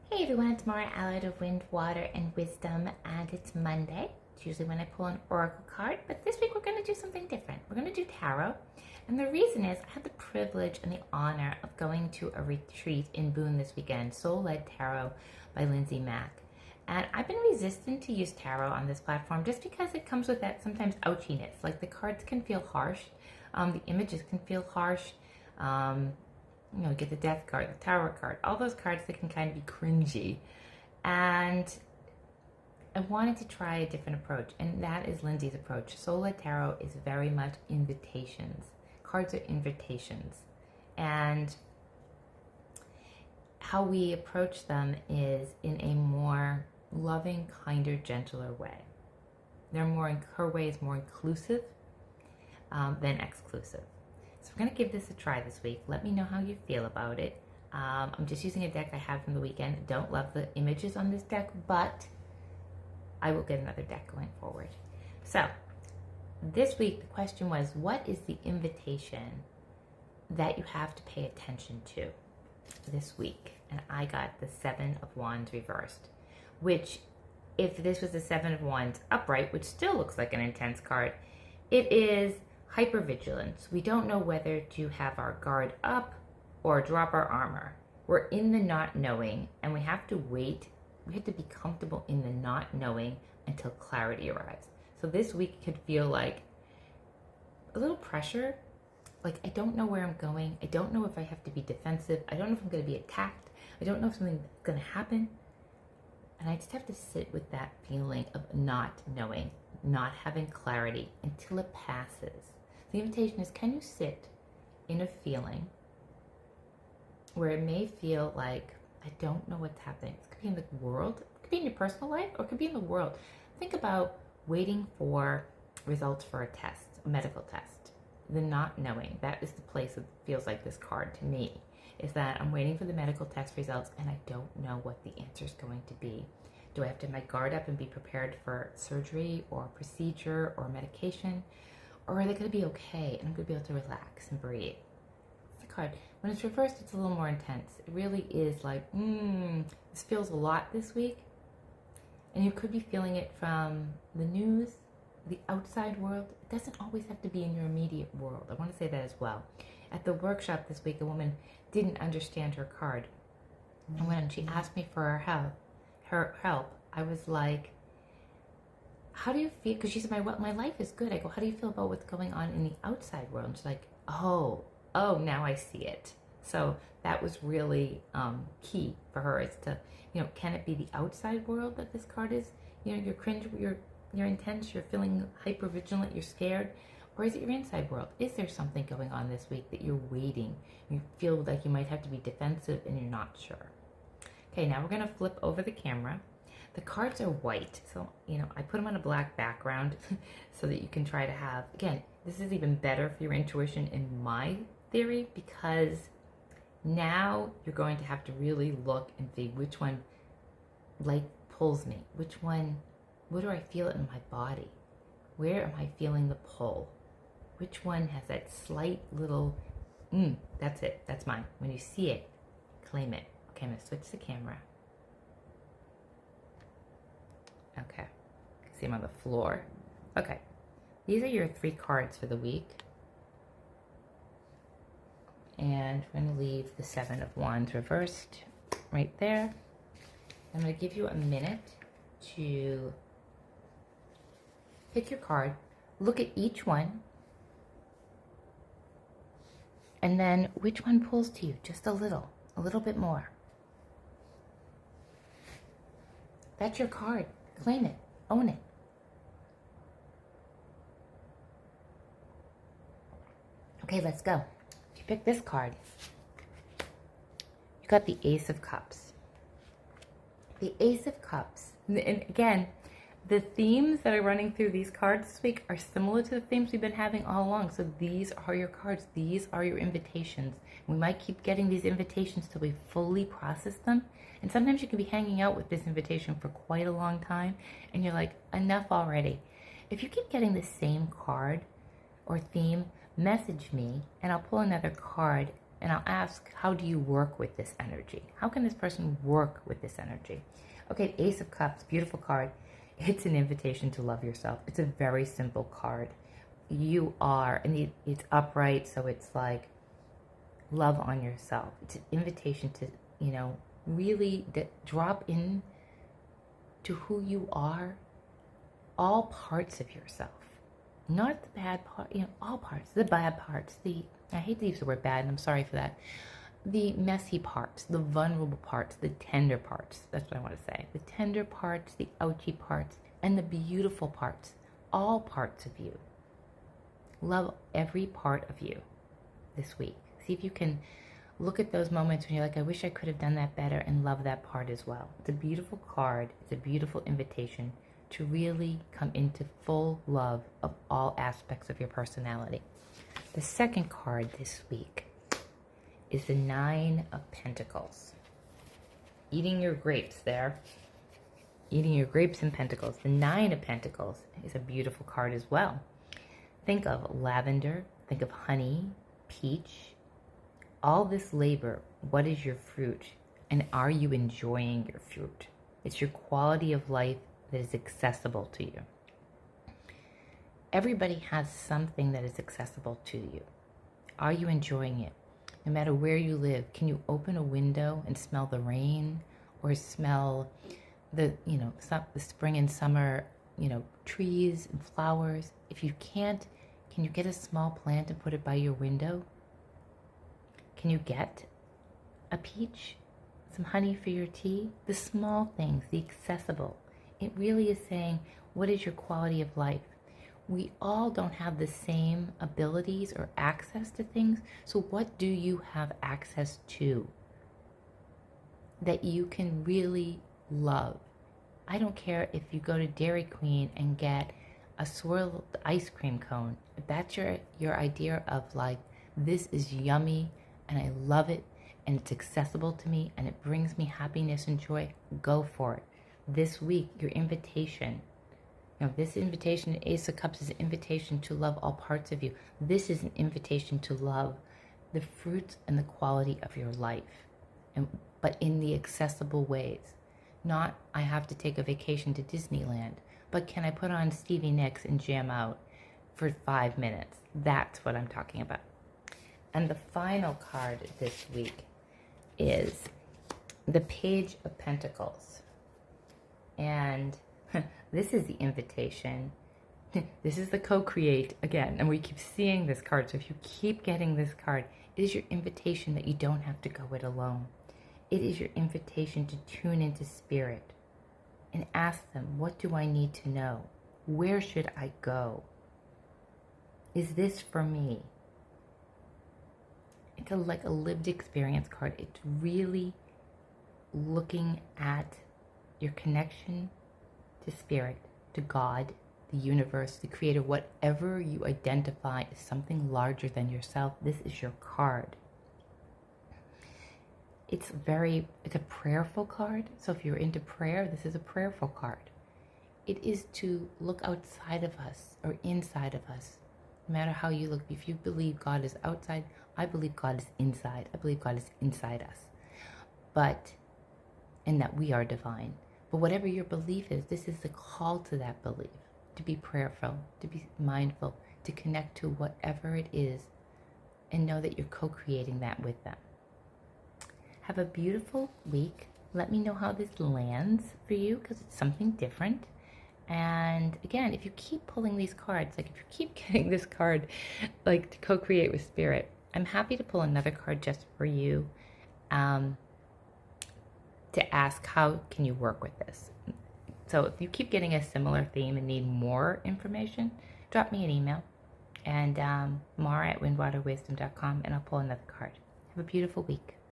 Hey everyone, it's Mara, allied of Wind, Water, and Wisdom, and it's Monday. It's usually when I pull an oracle card, but this week we're going to do something different. We're going to do tarot, and the reason is I had the privilege and the honor of going to a retreat in Boone this weekend, Soul Led Tarot by Lindsay Mack. And I've been resistant to use tarot on this platform just because it comes with that sometimes ouchiness. Like the cards can feel harsh, the images can feel harsh. Get the death card, the tower card, all those cards that can kind of be cringy. And I wanted to try a different approach, and that is Lindsay's approach. Soul Led Tarot is very much invitations. Cards are invitations. And how we approach them is in a more loving, kinder, gentler way. Her way is more inclusive than exclusive. So we're going to give this a try this week. Let me know how you feel about it. I'm just using a deck I had from the weekend. Don't love the images on this deck, but I will get another deck going forward. So this week the question was, what is the invitation that you have to pay attention to this week? And I got the Seven of Wands reversed, which if this was the Seven of Wands upright, which still looks like an intense card, it is hypervigilance. We don't know whether to have our guard up or drop our armor. We're in the not knowing, and we have to wait. We have to be comfortable in the not knowing until clarity arrives. So this week could feel like a little pressure. Like, I don't know where I'm going. I don't know if I have to be defensive. I don't know if I'm going to be attacked. I don't know if something's going to happen. And I just have to sit with that feeling of not knowing, not having clarity until it passes. The invitation is, can you sit in a feeling where it may feel like, I don't know what's happening. It could be in the world, it could be in your personal life, or it could be in the world. Think about waiting for results for a test, a medical test. The not knowing, that is the place that feels like this card to me, is that I'm waiting for the medical test results and I don't know what the answer is going to be. Do I have to have my guard up and be prepared for surgery or procedure or medication? Or are they going to be okay and I'm going to be able to relax and breathe? It's the card. When it's reversed, it's a little more intense. It really is like, this feels a lot this week. And you could be feeling it from the news, the outside world. It doesn't always have to be in your immediate world. I want to say that as well. At the workshop this week, a woman didn't understand her card. And when she asked me for her help, I was like, how do you feel? Because she said, my life is good. I go, how do you feel about what's going on in the outside world? And she's like, oh, now I see it. So that was really key for her, is to, can it be the outside world that this card is? You're cringe, you're intense, you're feeling hyper vigilant, you're scared, or is it your inside world? Is there something going on this week that you're waiting? You feel like you might have to be defensive and you're not sure. Okay, now we're going to flip over the camera. The cards are white, so, I put them on a black background so that you can try to have, again, this is even better for your intuition in my theory, because now you're going to have to really look and see which one pulls me. Which one, what do I feel in my body? Where am I feeling the pull? Which one has that slight little, that's it, that's mine. When you see it, claim it. Okay, I'm going to switch the camera. Okay, see I'm on the floor. Okay, these are your 3 cards for the week. And we're going to leave the Seven of Wands reversed right there. I'm going to give you a minute to pick your card, look at each one, and then which one pulls to you just a little bit more. That's your card. Claim it. Own it. Okay, let's go. If you pick this card, you got the Ace of Cups. The Ace of Cups. And again, the themes that are running through these cards this week are similar to the themes we've been having all along. So these are your cards. These are your invitations. We might keep getting these invitations till we fully process them. And sometimes you can be hanging out with this invitation for quite a long time, and you're like, enough already. If you keep getting the same card or theme, message me, and I'll pull another card And I'll ask, how do you work with this energy? How can this person work with this energy? Okay, Ace of Cups, beautiful card. It's an invitation to love yourself. It's a very simple card. You are, and it's upright, so it's like love on yourself. It's an invitation to, really drop in to who you are, all parts of yourself. Not the bad part, all parts, the bad parts, I hate to use the word bad, and I'm sorry for that. The messy parts, the vulnerable parts, the tender parts. That's what I want to say. The tender parts, the ouchy parts, and the beautiful parts. All parts of you. Love every part of you this week. See if you can look at those moments when you're like, I wish I could have done that better, and love that part as well. It's a beautiful card. It's a beautiful invitation to really come into full love of all aspects of your personality. The second card this week is the Nine of Pentacles. Eating your grapes there. Eating your grapes and pentacles. The Nine of Pentacles is a beautiful card as well. Think of lavender. Think of honey, peach. All this labor, what is your fruit? And are you enjoying your fruit? It's your quality of life that is accessible to you. Everybody has something that is accessible to you. Are you enjoying it? No matter where you live, can you open a window and smell the rain, or smell the spring and summer, trees and flowers? If you can't, can you get a small plant and put it by your window? Can you get a peach, some honey for your tea? The small things, the accessible. It really is saying, what is your quality of life? We all don't have the same abilities or access to things. So what do you have access to that you can really love? I don't care if you go to Dairy Queen and get a swirled ice cream cone. If that's your idea of like, this is yummy and I love it and it's accessible to me and it brings me happiness and joy, go for it. This week, your invitation, this invitation, Ace of Cups, is an invitation to love all parts of you. This is an invitation to love the fruits and the quality of your life, but in the accessible ways. Not, I have to take a vacation to Disneyland, but can I put on Stevie Nicks and jam out for 5 minutes? That's what I'm talking about. And the final card this week is the Page of Pentacles. And this is the invitation. This is the co-create again. And we keep seeing this card. So if you keep getting this card, it is your invitation that you don't have to go it alone. It is your invitation to tune into spirit and ask them, what do I need to know? Where should I go? Is this for me? It's like a lived experience card. It's really looking at your connection to spirit, to God, the universe, the creator, whatever you identify as something larger than yourself. This is your card. It's a prayerful card. So if you're into prayer, this is a prayerful card. It is to look outside of us or inside of us. No matter how you look, if you believe God is outside, I believe God is inside. I believe God is inside us. And that we are divine. But whatever your belief is, this is the call to that belief. To be prayerful, to be mindful, to connect to whatever it is, and know that you're co-creating that with them. Have a beautiful week. Let me know how this lands for you, because it's something different. And again, if you keep pulling these cards, like if you keep getting this card, like to co-create with spirit, I'm happy to pull another card just for you, to ask how can you work with this. So if you keep getting a similar theme and need more information, drop me an email, and Mara at windwaterwisdom.com, and I'll pull another card. Have a beautiful week.